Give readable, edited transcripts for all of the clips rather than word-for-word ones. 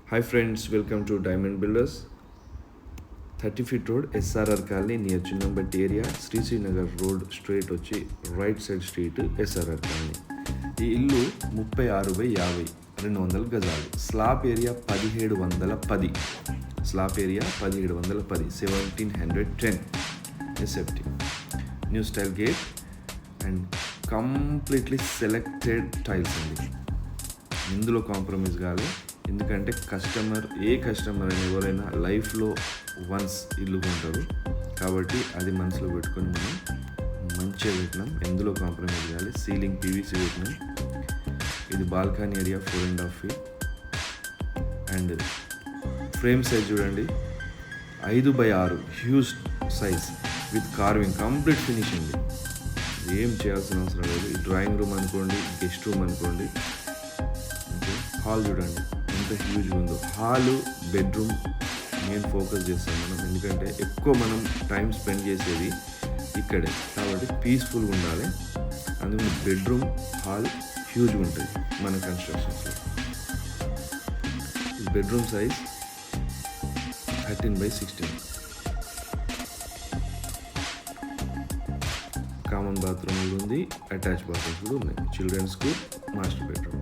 Hi friends, welcome to Diamond Builders. 30 feet road, SRR Colony near Chinnambatti area, Sri Nagar road straight వచ్చి right side street SRR Colony. ఈ ఇల్లు 36/50 200 గజాలు. Slab area 1710. Slab area 1710 1710 SFT. New style gate and completely selected tiles అండి. ఇందులో compromise కాదు. ఎందుకంటే ఏ customer అయినా ఎవరైనా లైఫ్లో వన్స్ ఇల్లు కొంటారు కాబట్టి అది మనసులో పెట్టుకొని మనం మంచిగా పెట్టినాం. ఎందులో కాంప్రమైజ్ కావాలి. సీలింగ్ PVC పెట్టినాం. ఇది balcony area 4.5 feet and frame size చూడండి 5/6 huge size with carving complete finishing. ఏం చేయాల్సిన అవసరం లేదు. డ్రాయింగ్ రూమ్ అనుకోండి, గెస్ట్ రూమ్ అనుకోండి. ఓకే, హాల్ చూడండి ఎంత హ్యూజ్గా ఉందో. హాలు బెడ్రూమ్ నేను ఫోకస్ చేస్తాను మనం, ఎందుకంటే ఎక్కువ మనం టైం స్పెండ్ చేసేది ఇక్కడే కాబట్టి పీస్ఫుల్గా ఉండాలి. అందుకని బెడ్రూమ్ హాల్ హ్యూజ్గా ఉంటుంది మన కన్స్ట్రక్షన్స్లో. Bedroom size 13/16. కామన్ బాత్రూమ్ కూడా ఉంది, అటాచ్ బాత్రూమ్స్ కూడా ఉన్నాయి. చిల్డ్రన్స్కు మాస్టర్ బెడ్రూమ్.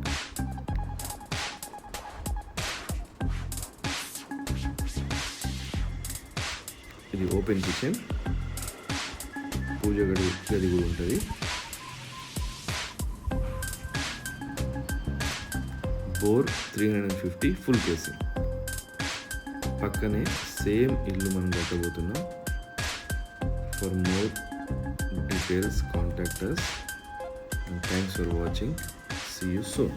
ఇది ఓపెన్ కిచెన్, పూజ గది కూడా ఉంటుంది. Bore 350 full casing. పక్కనే సేమ్ ఇల్లు మనం కట్టబోతున్నాం. For more details contact us and thanks for watching. See you soon.